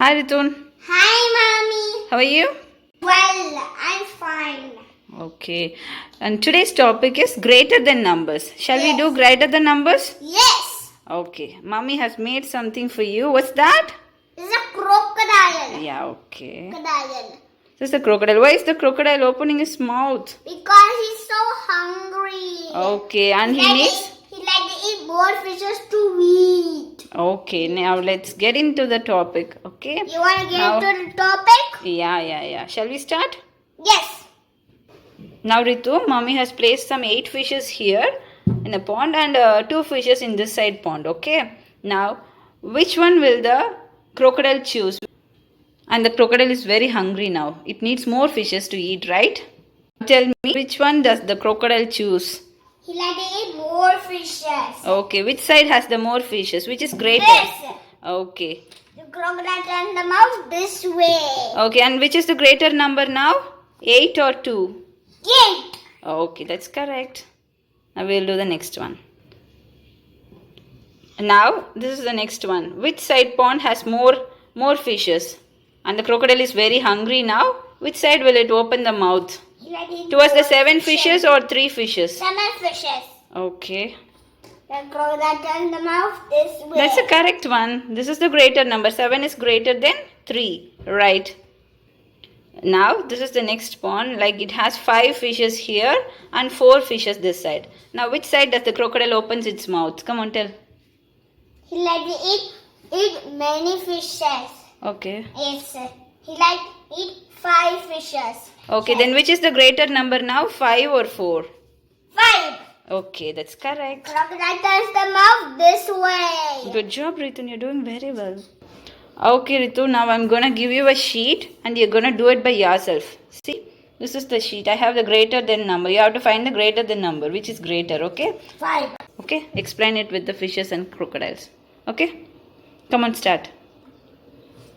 Hi Ritun. Hi, Mommy. How are you? Well, I'm fine. Okay. And today's topic is greater than numbers. Shall we do Yes. greater than numbers? Yes, Okay. Mommy has made something for you. What's that? this is a crocodile. Yeah, okay. Crocodile. This is a crocodile. Why is the crocodile opening his mouth? Because he's so hungry. Okay. And he needs... He like to eat more fishes to eat. Okay. Now let's get into the topic. Okay. You want to get Now- into the topic? Yeah. Shall we start? Yes. Now Ritu, mommy has placed some 8 fishes here in a pond and 2 fishes in this side pond. Okay. Now, which one will the crocodile choose? And the crocodile is very hungry now. It needs more fishes to eat, right? Tell me, which one does the crocodile choose? He like to eat more fishes. Okay, which side has the more fishes? Which is greater? This. Okay. The crocodile turns the mouth this way. Okay, and which is the greater number now? 8 or 2? 8. Okay, that's correct. Now we'll do the next one. Now, this is the next one. Which side pond has more fishes? And the crocodile is very hungry now. Which side will it open the mouth? He like to eat Towards the more 7 fishes or 3 fishes? 7 fishes. Okay. The crocodile turns the mouth this way. That's the correct one. This is the greater number. 7 is greater than 3. Right. Now, this is the next pond. Like it has 5 fishes here and 4 fishes this side. Now, which side does the crocodile opens its mouth? Come on, tell. He like to eat many fishes. Okay. Yes. He like to eat 5 fishes. Okay, then which is the greater number now? 5 or 4? 5. Okay, that's correct. Crocodile turns the mouth this way. Good job, Ritu. You're doing very well. Okay, Ritu, now I'm gonna give you a sheet and you're gonna do it by yourself. See, this is the sheet. I have the greater than number. You have to find the greater than number. Which is greater, okay? 5. Okay, explain it with the fishes and crocodiles. Okay? Come on, start.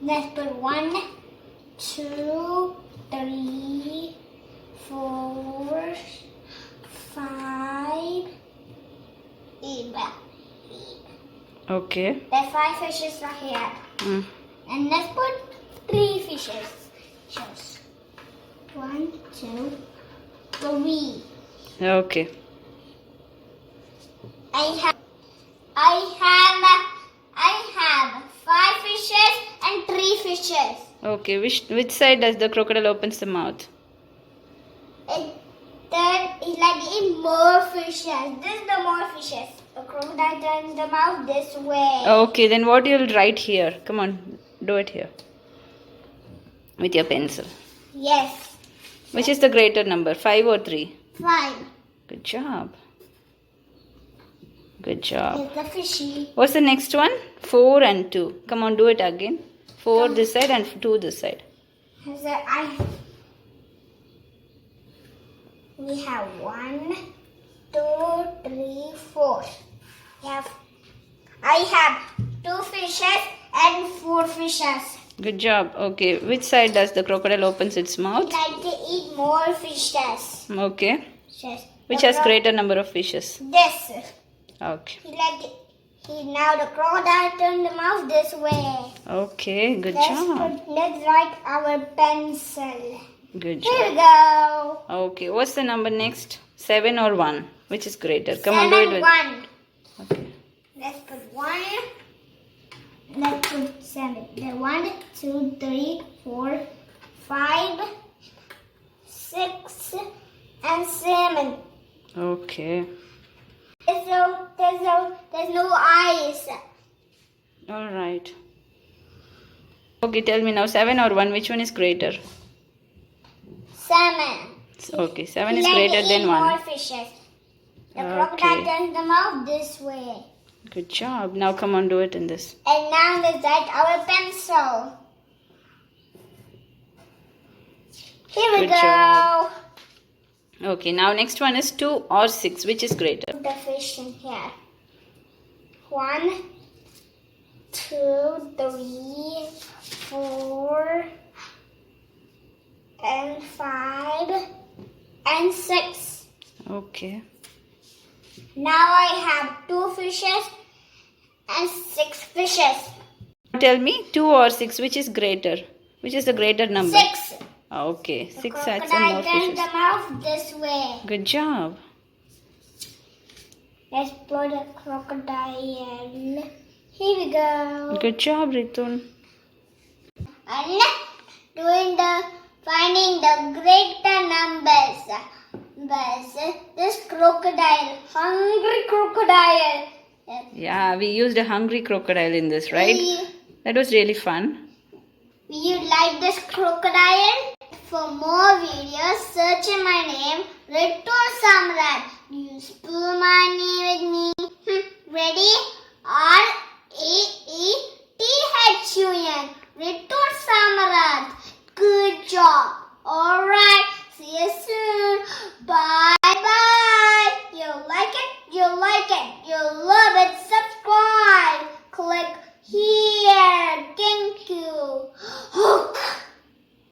Let's put 1, 2, 3, 4, 5, 8. Okay. There's 5 fishes right here. Mm. And let's put 3 fishes. Just 1, 2, 3. Okay. I have 5 fishes and 3 fishes. Okay, which side does the crocodile opens the mouth? Then he like to eat more fishes. This is the more fishes. The crocodile turns the mouth this way. Okay, then what you'll write here? Come on, do it here. With your pencil. Yes. Which is the greater number, 5 or 3? 5. Good job. Good job. It's the fishy. What's the next one? 4 and 2. Come on, do it again. 4 this side and 2 this side. We have 1, 2, 3, 4. I have 2 fishes and 4 fishes. Good job. Okay, which side does the crocodile opens its mouth? I like to eat more fishes. Okay. Yes. Which has greater number of fishes? This. Okay. Now the crocodile turned the mouth this way. Okay, good job. Let's write our pencil. Good Here job. we go. Okay, what's the number next? 7 or 1? Which is greater? Come 7, on, do it with... 1. Okay. Let's put 1. Let's put 7. Then 1, 2, 3, 4, 5, 6, and 7. Okay. There's no eyes. Alright. Okay, tell me now, 7 or 1, which one is greater? 7. Okay, 7 He is like to greater eat than more 1. fishes. The Okay. crocodile turns the mouth this way. Good job. Now come on, do it in this. And now let's write our pencil. Here we Good go. job. Okay, now next one is 2 or 6. Which is greater? Put the fish in here. 1, 2, 3, 4, and 5, and 6. Okay. Now I have 2 fishes and 6 fishes. Tell me 2 or 6, which is greater? Which is the greater number? 6. Okay, The 6 had some more crocodile turned fishes. the mouth this way. Good job. Let's blow the crocodile. Here we go. Good job, Ritul. And doing the finding the greater numbers. This crocodile, hungry crocodile. Yeah, we used a hungry crocodile in this, right? That was really fun. Will you like this crocodile? For more videos, search in my name, Ritu Samrat. You spell my name with me.